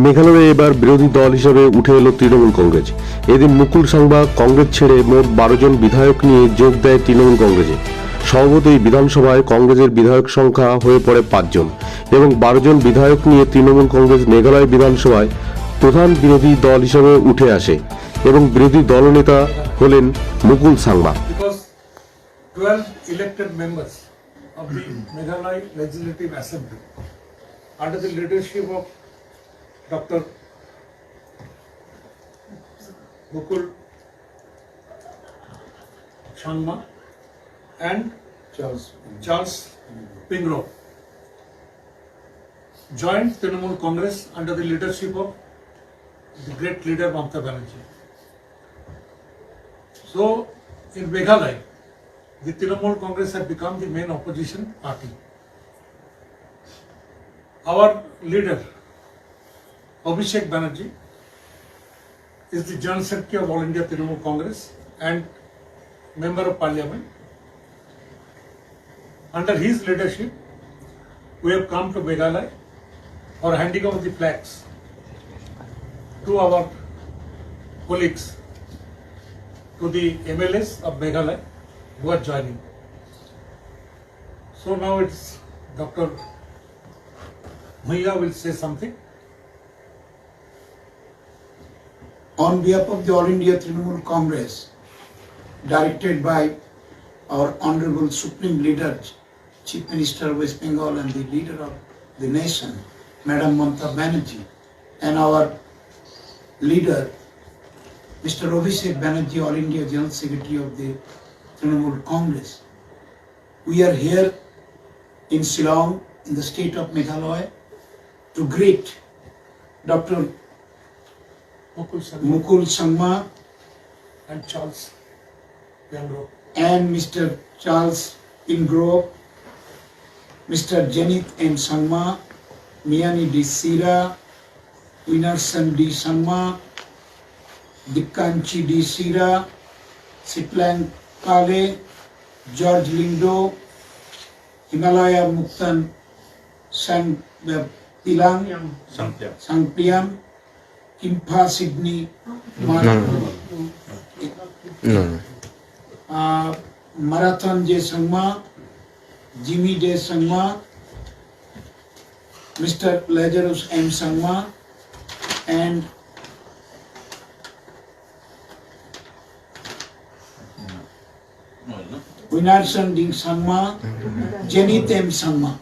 মেঘালয়ে এবার বিরোধী দল হিসেবে উঠে এলো তৃণমূল কংগ্রেস। এদিন মুকুল সাংবা কংগ্রেস ছেড়ে মোট 12 জন বিধায়ক নিয়ে যোগ দেয় তৃণমূল কংগ্রেসে। স্বভাবতই বিধানসভায় কংগ্রেসের বিধায়ক সংখ্যা হয়ে পড়ে 5 জন এবং 12 জন বিধায়ক নিয়ে তৃণমূল কংগ্রেস মেঘালয় বিধানসভায় প্রধান বিরোধী দল হিসেবে উঠে আসে এবং বিরোধী দলনেতা হলেন মুকুল সাংবা। Because 12 elected members of the Meghalaya Legislative Assembly under the leadership of Dr. Mukul Sangma and Charles Pingro joined Trinamool Congress under the leadership of the great leader Mamata Banerjee. So, in Meghalaya, the Trinamool Congress had become the main opposition party. Our leader, Abhishek Banerjee, is the General Secretary of All India Trinamool Congress and Member of Parliament. Under his leadership, we have come to Meghalaya for handing over the flags to our colleagues, to the MLAs of Meghalaya who are joining. So now it's Dr. Bhaiya will say something. On behalf of the All India Trinamool Congress, directed by our Honorable Supreme Leader, Chief Minister of West Bengal and the leader of the nation, Madam Mamata Banerjee, and our leader, Mr. Abhishek Banerjee, All India General Secretary of the Trinamool Congress. We are here in Shillong, in the state of Meghalaya, to greet Dr. Mukul Sangma And Charles Pingro. and Mr. Charles Pingro, Mr. Janit M. Sangma, Miani D. Sira, Winarson D. Sangma, Dikkanchi D. Sira, Sitlang Kale, George Lindo, Himalaya Muktan Sang Pilang, Sangpiam, Kimpa Sydney, Marathon J. Sangma, Jimmy J. Sangma, Mr. Lazarus M. Sangma, and Winarson D. Sangma, Janit M. Sangma.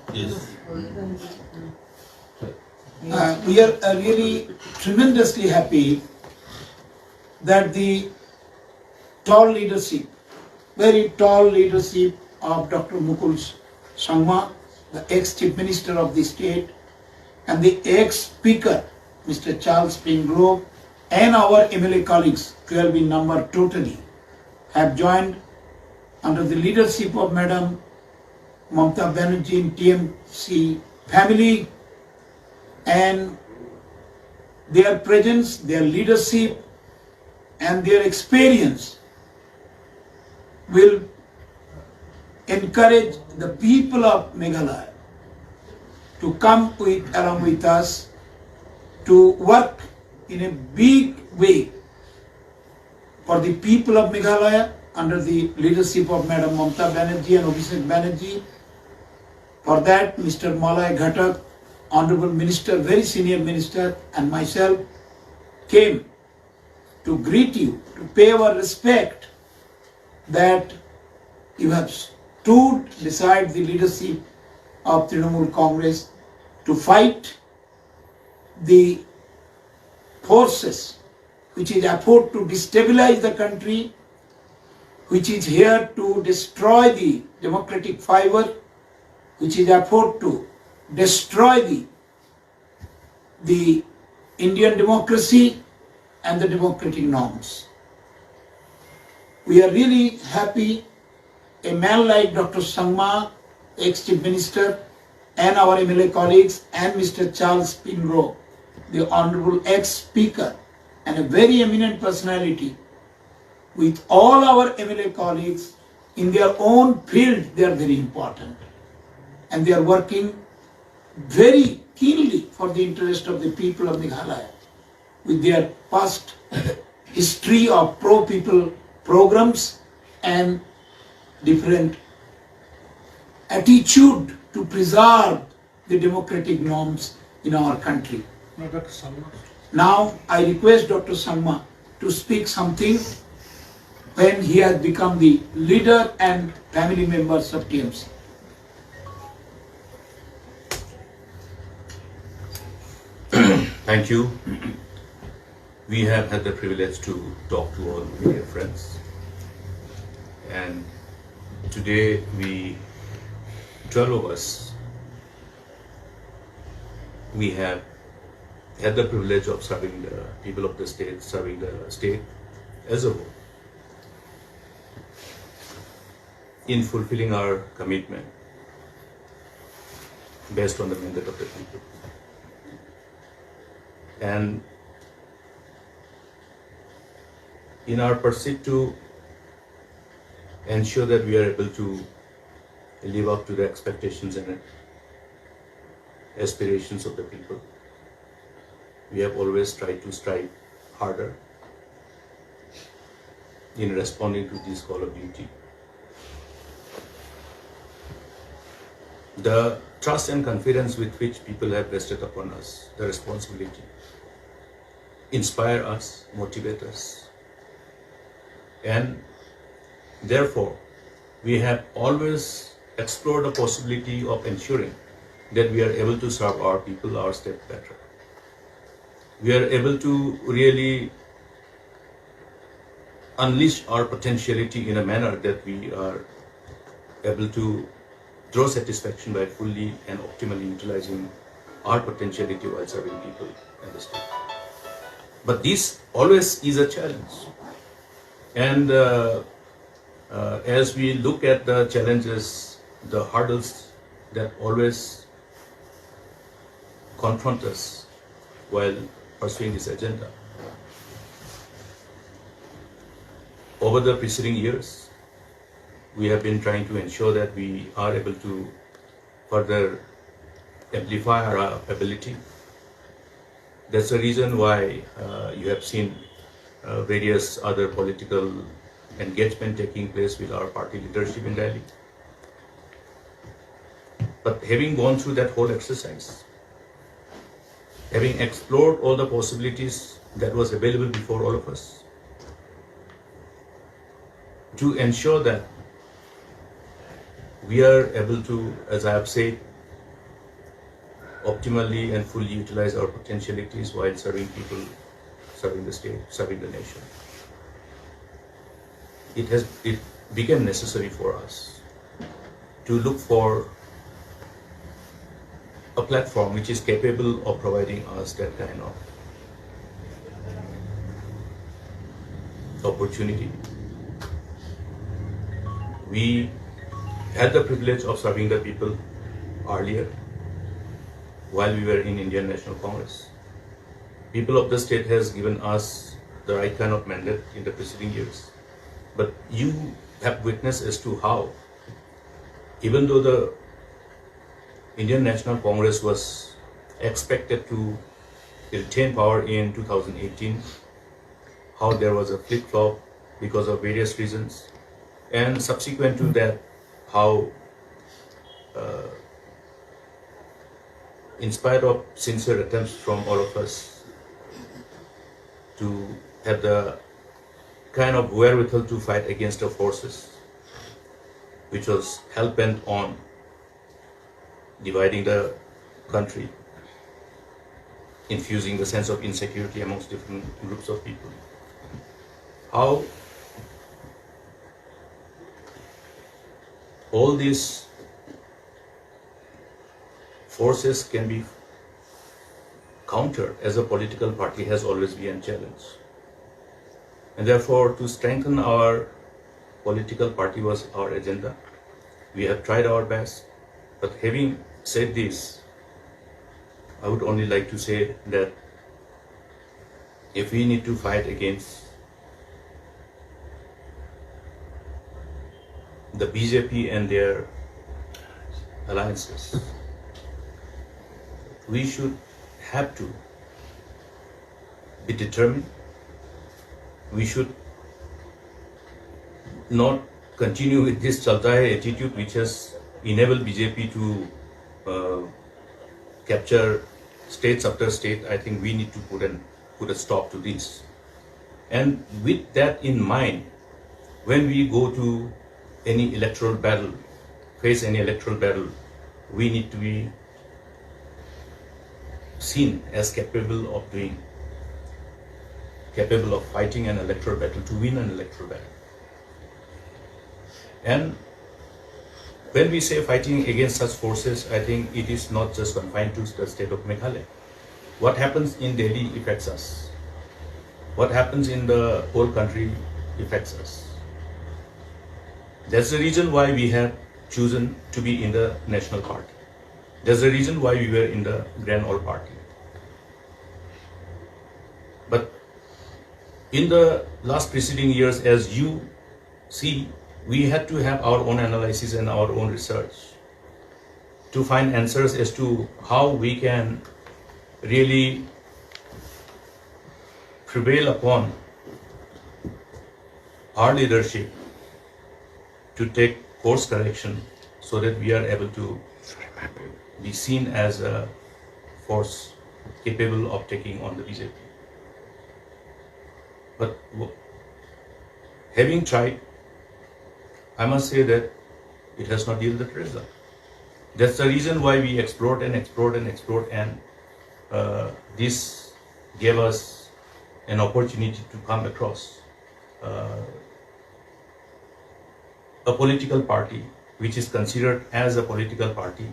We are really tremendously happy that the tall leadership, very tall leadership of Dr. Mukul Sangma, the ex-Chief Minister of the state, and the ex-Speaker, Mr. Charles Pingro, and our MLA colleagues, 12 in number totally, have joined under the leadership of Madam Mamata Banerjee in TMC family, and their presence, their leadership, and their experience will encourage the people of Meghalaya to come along with us to work in a big way for the people of Meghalaya under the leadership of Madam Mamata Banerjee and Abhishek Banerjee. For that, Mr. Malay Ghatak, Honorable Minister, very senior minister, and myself came to greet you, to pay our respect that you have stood beside the leadership of Trinamool Congress to fight the forces which is effort to destabilize the country, which is here to destroy the democratic fiber, which is effort to destroy the Indian democracy and the democratic norms. We are really happy a man like Dr. Sangma, ex-Chief Minister, and our MLA colleagues, and Mr. Charles Pingro, the Honorable ex-Speaker, and a very eminent personality, with all our MLA colleagues in their own field, they are very important. And they are working very keenly for the interest of the people of Meghalaya with their past history of pro-people programs and different attitude to preserve the democratic norms in our country. No, Dr. Sangma. Now I request Dr. Sangma to speak something when he has become the leader and family members of TMC. Thank you. We have had the privilege to talk to all media friends. And today 12 of us, we have had the privilege of serving the people of the state, serving the state as a whole, in fulfilling our commitment based on the mandate of the people. And in our pursuit to ensure that we are able to live up to the expectations and aspirations of the people, we have always tried to strive harder in responding to this call of duty. The trust and confidence with which people have vested upon us, the responsibility, inspire us, motivate us. And therefore, we have always explored the possibility of ensuring that we are able to serve our people, our state better. We are able to really unleash our potentiality in a manner that we are able to draw satisfaction by fully and optimally utilizing our potentiality while serving people in the state. But this always is a challenge. And as we look at the challenges, the hurdles that always confront us while pursuing this agenda, over the preceding years, we have been trying to ensure that we are able to further amplify our ability. That's the reason why you have seen various other political engagement taking place with our party leadership in Delhi. But having gone through that whole exercise, having explored all the possibilities that was available before all of us, to ensure that we are able to, as I have said, optimally and fully utilize our potentialities while serving people, serving the state, serving the nation. It became necessary for us to look for a platform which is capable of providing us that kind of opportunity. We had the privilege of serving the people earlier while we were in Indian National Congress. People of the state has given us the right kind of mandate in the preceding years. But you have witnessed as to how, even though the Indian National Congress was expected to retain power in 2018, how there was a flip-flop because of various reasons, and subsequent to that, how in spite of sincere attempts from all of us to have the kind of wherewithal to fight against the forces which was hell-bent on dividing the country, infusing the sense of insecurity amongst different groups of people. How all these forces can be countered as a political party has always been a challenge. And therefore, to strengthen our political party was our agenda. We have tried our best. But having said this, I would only like to say that if we need to fight against the BJP and their alliances, we should have to be determined. We should not continue with this chalta hai attitude which has enabled BJP to capture states after state. I think we need to put a stop to this. And with that in mind, when we go to any electoral battle, face any electoral battle, we need to be seen as capable of fighting an electoral battle, to win an electoral battle. And when we say fighting against such forces, I think it is not just confined to the state of Meghalaya. What happens in Delhi affects us. What happens in the whole country affects us. That's the reason why we have chosen to be in the National Party. That's the reason why we were in the Grand All Party. But in the last preceding years, as you see, we had to have our own analysis and our own research to find answers as to how we can really prevail upon our leadership to take course correction so that we are able to be seen as a force capable of taking on the BJP. But having tried, I must say that it has not yielded result. That's the reason why we explored, and this gave us an opportunity to come across a political party which is considered as a political party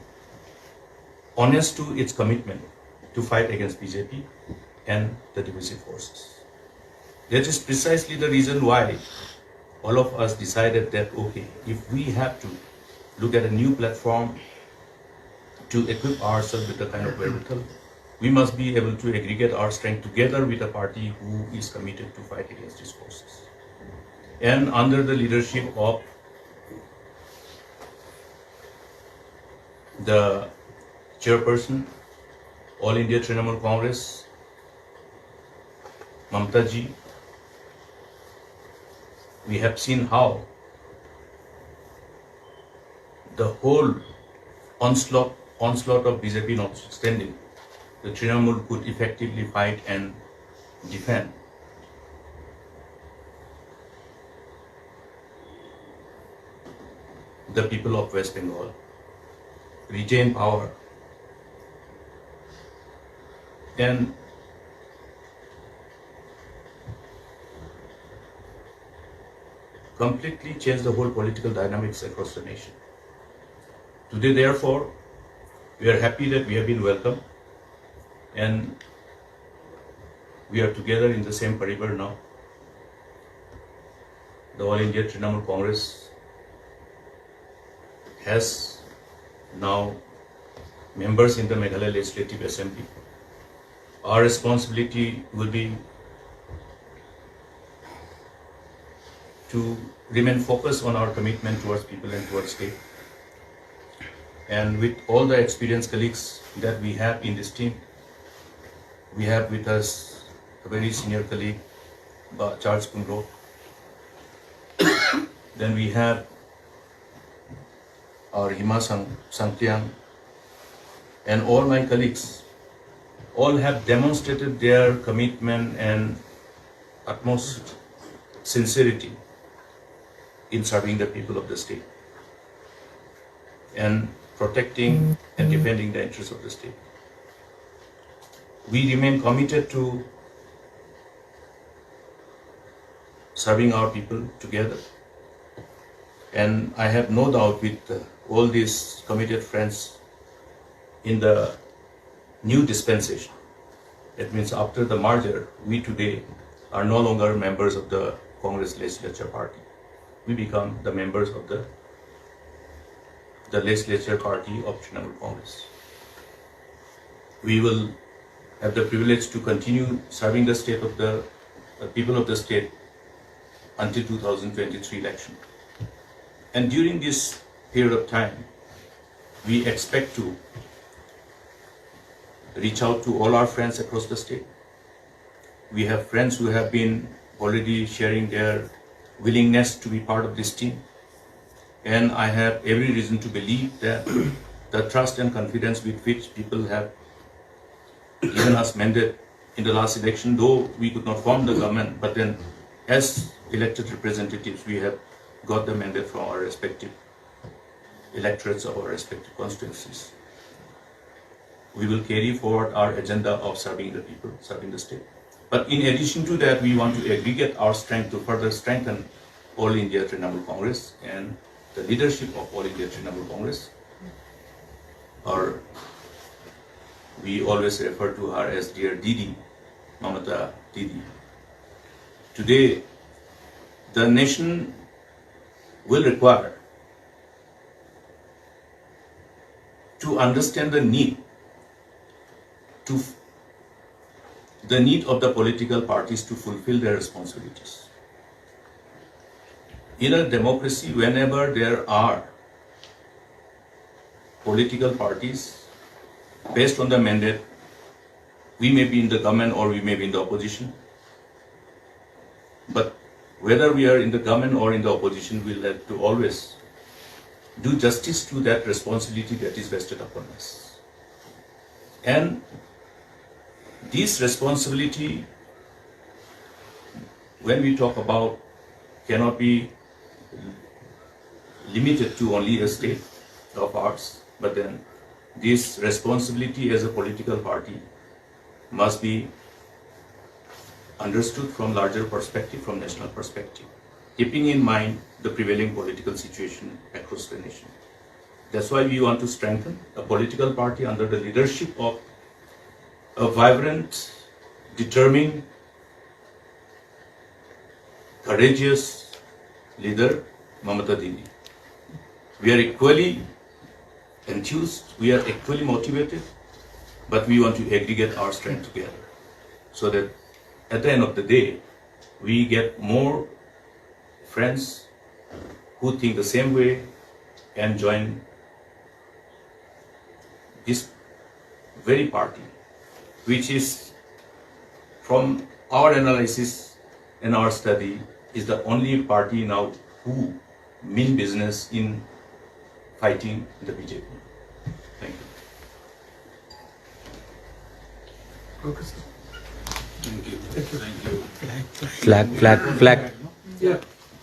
honest to its commitment to fight against BJP and the divisive forces. That is precisely the reason why all of us decided that, okay, if we have to look at a new platform to equip ourselves with the kind of wherewithal, we must be able to aggregate our strength together with a party who is committed to fight against these forces. And under the leadership of the chairperson, All India Trinamool Congress, Mamta ji, we have seen how the whole onslaught of BJP notwithstanding, the Trinamool could effectively fight and defend the people of West Bengal, retain power, and completely change the whole political dynamics across the nation. Today, therefore, we are happy that we have been welcomed and we are together in the same paribar now. The All India Trinamool Congress has now members in the Meghalaya Legislative Assembly. Our responsibility will be to remain focused on our commitment towards people and towards state. And with all the experienced colleagues that we have in this team, we have with us a very senior colleague, Charles Punro. Then we have our Hima Sangtiang, and all my colleagues, all have demonstrated their commitment and utmost sincerity in serving the people of the state and protecting and defending the interests of the state. We remain committed to serving our people together. And I have no doubt with all these committed friends in the new dispensation. It means after the merger, we today are no longer members of the Congress Legislature Party. We become the members of the Legislature Party of Trinamool Congress. We will have the privilege to continue serving the state of the people of the state until 2023 election. And during this period of time, we expect to reach out to all our friends across the state. We have friends who have been already sharing their willingness to be part of this team. And I have every reason to believe that the trust and confidence with which people have given us mandate in the last election, though we could not form the government, but then as elected representatives, we have got the mandate from our respective electorates of our respective constituencies. We will carry forward our agenda of serving the people, serving the state. But in addition to that, we want to aggregate our strength to further strengthen All India Trinamool Congress and the leadership of All India Trinamool Congress. Or we always refer to her as dear Didi, Mamata Didi. Today, the nation will require to understand the need of the political parties to fulfill their responsibilities. In a democracy, whenever there are political parties based on the mandate, we may be in the government or we may be in the opposition. But whether we are in the government or in the opposition, we'll have to always do justice to that responsibility that is vested upon us. And this responsibility, when we talk about, cannot be limited to only a state of ours, but then this responsibility as a political party must be understood from larger perspective, from national perspective, keeping in mind the prevailing political situation across the nation. That's why we want to strengthen a political party under the leadership of a vibrant, determined, courageous leader, Mamata Didi. We are equally enthused, we are equally motivated, but we want to aggregate our strength together so that at the end of the day, we get more friends who think the same way and join this very party, which is, from our analysis and our study, is the only party now who mean business in fighting the BJP. Thank you. Okay, sir. Thank you. Thank you. Flag. Yeah.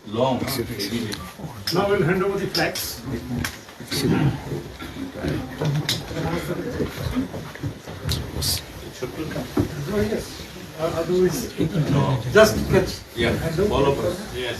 Long, heavy. Now we'll hand over the flags. Oh, yes. Otherwise, just catch. Yeah, all of us. Yes.